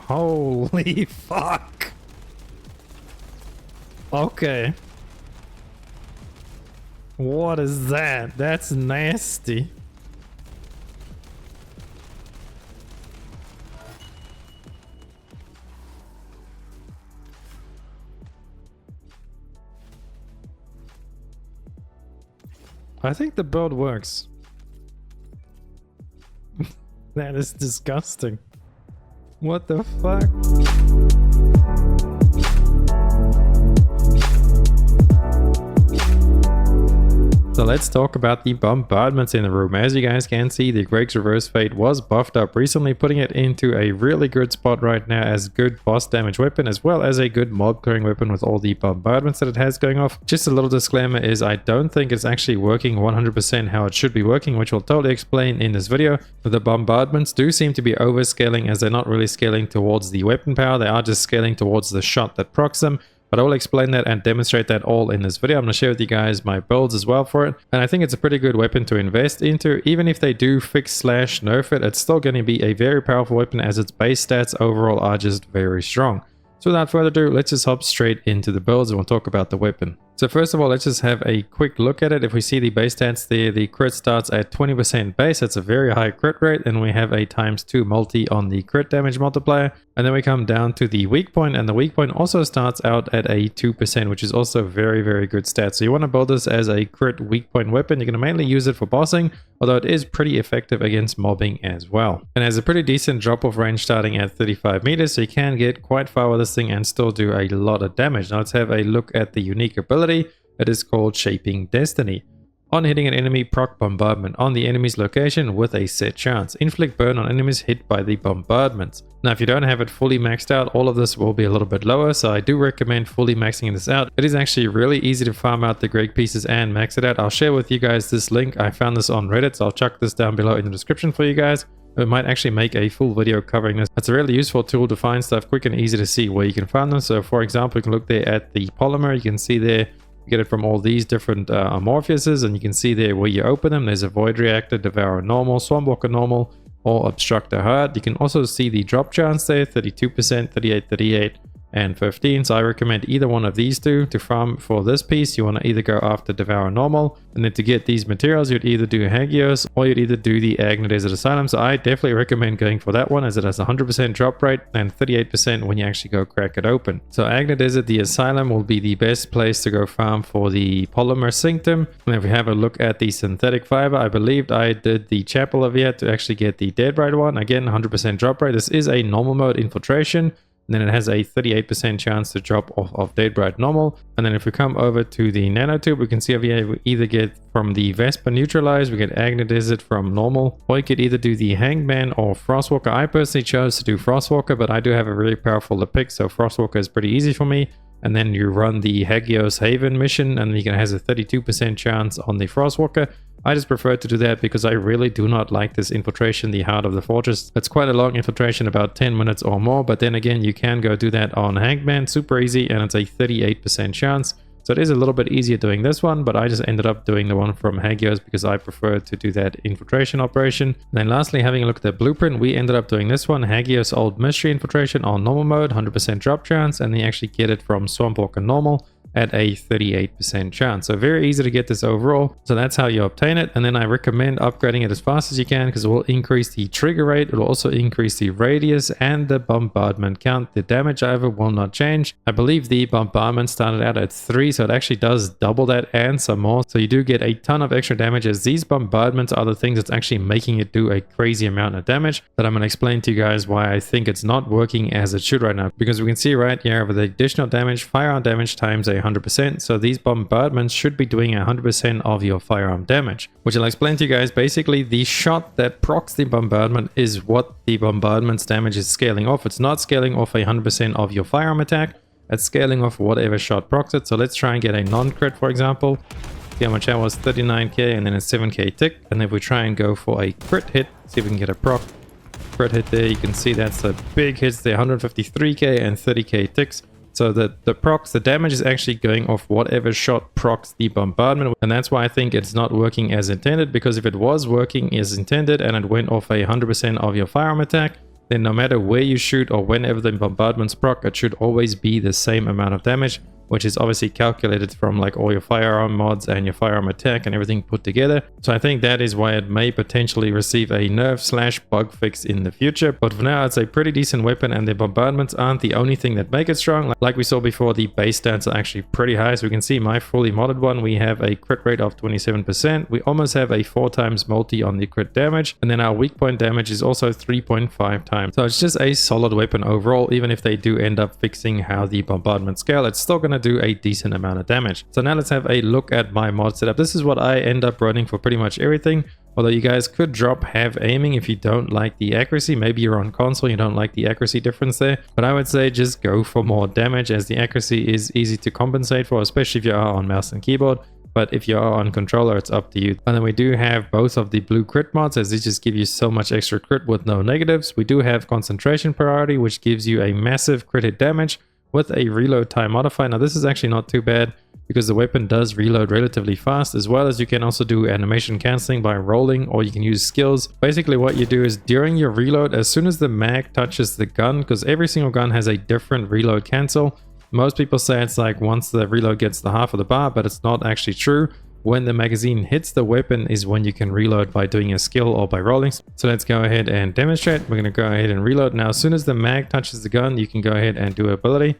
Holy fuck. Okay. What is that? That's nasty. I think the build works. That is disgusting. What the fuck? So let's talk about the bombardments in the room. As you guys can see, the Greg's Reverse Fate was buffed up recently, putting it into a really good spot right now as good boss damage weapon, as well as a good mob clearing weapon with all the bombardments that it has going off. Just a little disclaimer is I don't think it's actually working 100% how it should be working, which we'll totally explain in this video. But the bombardments do seem to be overscaling, as they're not really scaling towards the weapon power, they are just scaling towards the shot that procs them. But I will explain that and demonstrate that all in this video. I'm going to share with you guys my builds as well for it. And I think it's a pretty good weapon to invest into. Even if they do fix/nerf it, it's still going to be a very powerful weapon as its base stats overall are just very strong. So without further ado, let's just hop straight into the builds and we'll talk about the weapon. So first of all, let's just have a quick look at it. If we see the base stats there, the crit starts at 20% base. That's a very high crit rate. And we have a ×2 multi on the crit damage multiplier. And then we come down to the weak point, and the weak point also starts out at a 2%, which is also very, very good stats. So you want to build this as a crit weak point weapon. You're going to mainly use it for bossing, although it is pretty effective against mobbing as well. And has a pretty decent drop off range starting at 35 meters, so you can get quite far with this thing and still do a lot of damage. Now let's have a look at the unique ability. It is called Shaping Destiny. On hitting an enemy, proc bombardment on the enemy's location with a set chance. Inflict burn on enemies hit by the bombardments. Now if you don't have it fully maxed out, all of this will be a little bit lower, so I do recommend fully maxing this out. It is actually really easy to farm out the Greg pieces and max it out. I'll share with you guys this link. I found this on Reddit, so I'll chuck this down below in the description for you guys. We might actually make a full video covering this. It's a really useful tool to find stuff quick and easy to see where you can find them. So for example, you can look there at the polymer. You can see there, you get it from all these different Amorpheuses, and you can see there where you open them. There's a Void Reactor, Devourer Normal, Swarmwalker Normal, or Obstructor Hard. You can also see the drop chance there, 32%, 38, 38, and 15. So I recommend either one of these two to farm for this piece. You want to either go after Devourer Normal, and then to get these materials, you'd either do Hagios or you'd either do the Agna Desert Asylum. So I definitely recommend going for that one, as it has 100% drop rate and 38% when you actually go crack it open. So Agna Desert, the Asylum, will be the best place to go farm for the Polymer Synctum. And if we have a look at the Synthetic Fiber, I believed I did the Chapel of Yet to actually get the Dead Bright one. Again, 100% drop rate. This is a normal mode infiltration. And then it has a 38% chance to drop off of Dead Bright Normal. And then if we come over to the Nanotube, we can see over here we either get from the Vesper Neutralize, we get Agna Desert from Normal, or you could either do the Hangman or Frostwalker. I personally chose to do Frostwalker, but I do have a really powerful pick, so Frostwalker is pretty easy for me. And then you run the Hagios Haven mission, and you can has a 32% chance on the Frostwalker. I just prefer to do that because I really do not like this infiltration, the Heart of the Fortress. It's quite a long infiltration, about 10 minutes or more, but then again, you can go do that on Hangman, super easy, and it's a 38% chance. So it is a little bit easier doing this one, but I just ended up doing the one from Hagios because I prefer to do that infiltration operation. And then lastly, having a look at the blueprint, we ended up doing this one, Hagios Old Mystery Infiltration on normal mode, 100% drop chance, and then you actually get it from Swampwalker Normal at a 38% chance. So very easy to get this overall. So that's how you obtain it. And then I recommend upgrading it as fast as you can because it will increase the trigger rate. It will also increase the radius and the bombardment count. The damage, however, will not change. I believe the bombardment started out at 3, so it actually does double that and some more. So you do get a ton of extra damage, as these bombardments are the things that's actually making it do a crazy amount of damage. That I'm going to explain to you guys why I think it's not working as it should right now. Because we can see right here with the additional damage, firearm damage times 100%. So these bombardments should be doing 100% of your firearm damage, which I'll explain to you guys. Basically, the shot that procs the bombardment is what the bombardment's damage is scaling off. It's not scaling off 100% of your firearm attack. It's scaling off whatever shot procs it. So let's try and get a non-crit, for example. See how much that was, 39k, and then a 7k tick. And if we try and go for a crit hit, see if we can get a proc crit hit there. You can see that's a big hits there, 153k and 30k ticks. So the procs, the damage is actually going off whatever shot procs the bombardment. And that's why I think it's not working as intended, because if it was working as intended and it went off 100% of your firearm attack, then no matter where you shoot or whenever the bombardments proc, it should always be the same amount of damage, which is obviously calculated from like all your firearm mods and your firearm attack and everything put together. So I think that is why it may potentially receive a nerf / bug fix in the future. But for now, it's a pretty decent weapon, and the bombardments aren't the only thing that make it strong. Like we saw before, the base stats are actually pretty high. So we can see my fully modded one, we have a crit rate of 27%. We almost have a 4 times multi on the crit damage. And then our weak point damage is also 3.5 times. So it's just a solid weapon overall. Even if they do end up fixing how the bombardment scale, it's still going to do a decent amount of damage. So now let's have a look at my mod setup. This is what I end up running for pretty much everything. Although you guys could drop have aiming if you don't like the accuracy. Maybe you're on console, you don't like the accuracy difference there. But I would say just go for more damage, as the accuracy is easy to compensate for, especially if you are on mouse and keyboard. But if you are on controller, it's up to you. And then we do have both of the blue crit mods, as these just give you so much extra crit with no negatives. We do have concentration priority, which gives you a massive crit hit damage with a reload time modifier. Now this is actually not too bad, because the weapon does reload relatively fast, as well as you can also do animation cancelling by rolling, or you can use skills. Basically what you do is during your reload, as soon as the mag touches the gun, because every single gun has a different reload cancel. Most people say it's like once the reload gets the half of the bar, but it's not actually true. When the magazine hits the weapon is when you can reload by doing a skill or by rolling. So let's go ahead and demonstrate. We're going to go ahead and reload. Now as soon as the mag touches the gun, you can go ahead and do ability.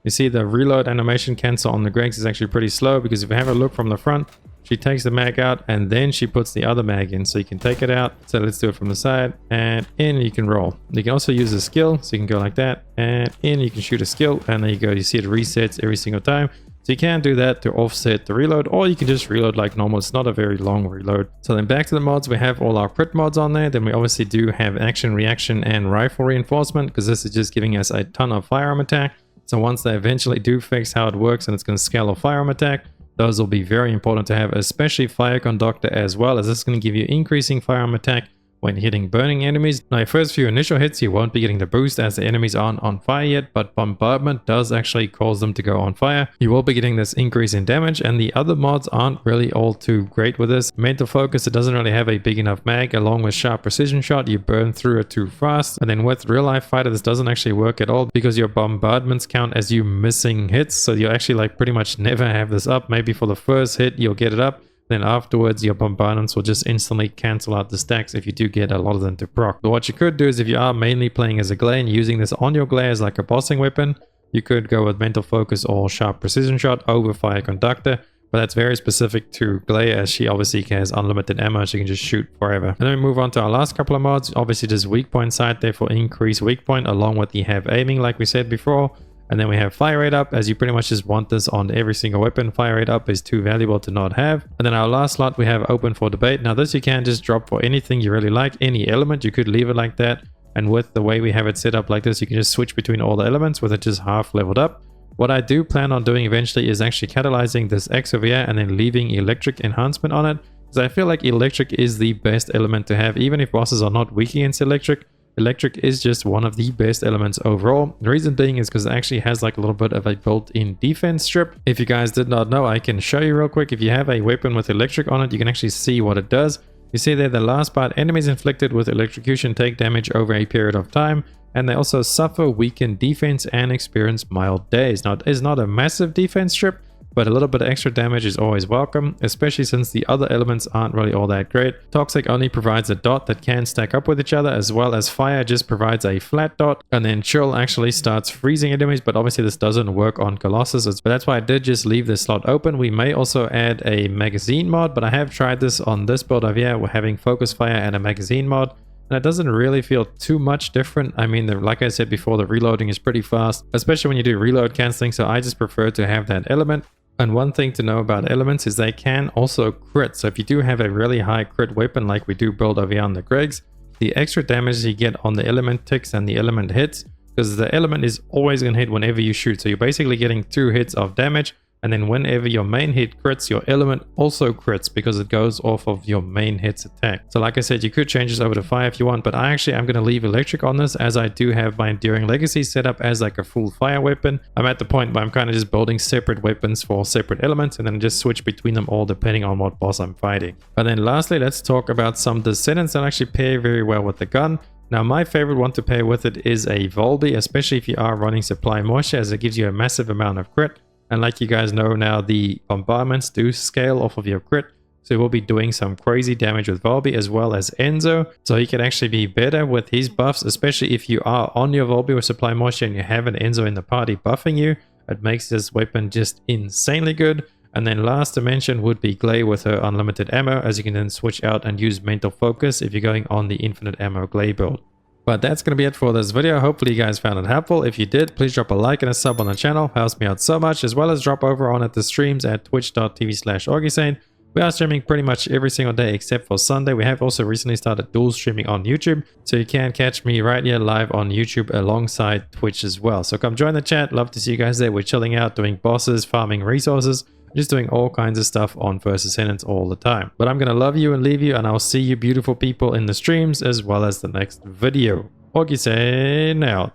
You see the reload animation cancel on the Gregs is actually pretty slow, because if you have a look from the front, she takes the mag out and then she puts the other mag in, so you can take it out. So let's do it from the side, and in you can roll. You can also use a skill, so you can go like that, and in you can shoot a skill, and there you go. You see it resets every single time. So you can do that to offset the reload, or you can just reload like normal. It's not a very long reload. So then back to the mods, we have all our crit mods on there. Then we obviously do have action, reaction, and rifle reinforcement, because this is just giving us a ton of firearm attack. So once they eventually do fix how it works and it's going to scale a firearm attack, those will be very important to have, especially fire conductor as well, as this is going to give you increasing firearm attack when hitting burning enemies. Now your first few initial hits, you won't be getting the boost as the enemies aren't on fire yet, but bombardment does actually cause them to go on fire. You will be getting this increase in damage, and the other mods aren't really all too great with this. Mental focus, it doesn't really have a big enough mag, along with sharp precision shot, you burn through it too fast. And then with real life fighter, this doesn't actually work at all, because your bombardments count as you missing hits, so you actually like pretty much never have this up. Maybe for the first hit you'll get it up, then afterwards your bombardments will just instantly cancel out the stacks if you do get a lot of them to proc. But what you could do is, if you are mainly playing as a Glare and using this on your Glare as like a bossing weapon, you could go with mental focus or sharp precision shot over fire conductor. But that's very specific to Glare, as she obviously has unlimited ammo, she can just shoot forever. And then we move on to our last couple of mods. Obviously just weak point sight there for increased weak point, along with the have aiming like we said before. And then we have fire rate up, as you pretty much just want this on every single weapon. Fire rate up is too valuable to not have. And then our last slot we have open for debate. Now this you can just drop for anything you really like, any element. You could leave it like that. And with the way we have it set up like this, you can just switch between all the elements with it just half leveled up. What I do plan on doing eventually is actually catalyzing this X over here and then leaving electric enhancement on it, because I feel like electric is the best element to have. Even if bosses are not weak against electric, electric is just one of the best elements overall. The reason being is because it actually has like a little bit of a built-in defense strip. If you guys did not know, I can show you real quick. If you have a weapon with electric on it, you can actually see what it does. You see there the last part, enemies inflicted with electrocution take damage over a period of time, and they also suffer weakened defense and experience mild daze. Now it is not a massive defense strip, but a little bit of extra damage is always welcome, especially since the other elements aren't really all that great. Toxic only provides a dot that can stack up with each other, as well as fire just provides a flat dot, and then chill actually starts freezing enemies, but obviously this doesn't work on Colossus, but that's why I did just leave this slot open. We may also add a magazine mod, but I have tried this on this build over here. We're having focus fire and a magazine mod, and it doesn't really feel too much different. I mean, like I said before, the reloading is pretty fast, especially when you do reload cancelling, so I just prefer to have that element. And one thing to know about elements is they can also crit. So if you do have a really high crit weapon like we do build over here on the Gregs, the extra damage you get on the element ticks and the element hits, because the element is always going to hit whenever you shoot. So you're basically getting 2 hits of damage, and then whenever your main hit crits, your element also crits because it goes off of your main hit's attack. So like I said, you could change this over to fire if you want, but I'm going to leave electric on this, as I do have my Enduring Legacy set up as like a full fire weapon. I'm at the point where I'm kind of just building separate weapons for separate elements, and then just switch between them all depending on what boss I'm fighting. And then lastly, let's talk about some Descendants that actually pair very well with the gun. Now my favorite one to pair with it is a Volby, especially if you are running Supply Moisture, as it gives you a massive amount of crit. And like you guys know now, the bombardments do scale off of your crit. So we'll be doing some crazy damage with Volby as well as Enzo. So he can actually be better with his buffs, especially if you are on your Volby with Supply Moisture and you have an Enzo in the party buffing you. It makes this weapon just insanely good. And then last to mention would be Glay with her unlimited ammo, as you can then switch out and use Mental Focus if you're going on the infinite ammo Glay build. But that's going to be it for this video. Hopefully you guys found it helpful. If you did, please drop a like and a sub on the channel. Helps me out so much, as well as drop over on at the streams at twitch.tv/Augiesaint. We are streaming pretty much every single day except for Sunday. We have also recently started dual streaming on YouTube, so you can catch me right here live on YouTube alongside Twitch as well. So come join the chat. Love to see you guys there. We're chilling out, doing bosses, farming resources, just doing all kinds of stuff on First Descendants all the time. But I'm gonna love you and leave you, and I'll see you beautiful people in the streams as well as the next video. Augiesaint out.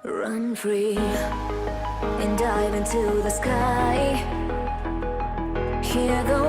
Run free and dive into the sky. Here goes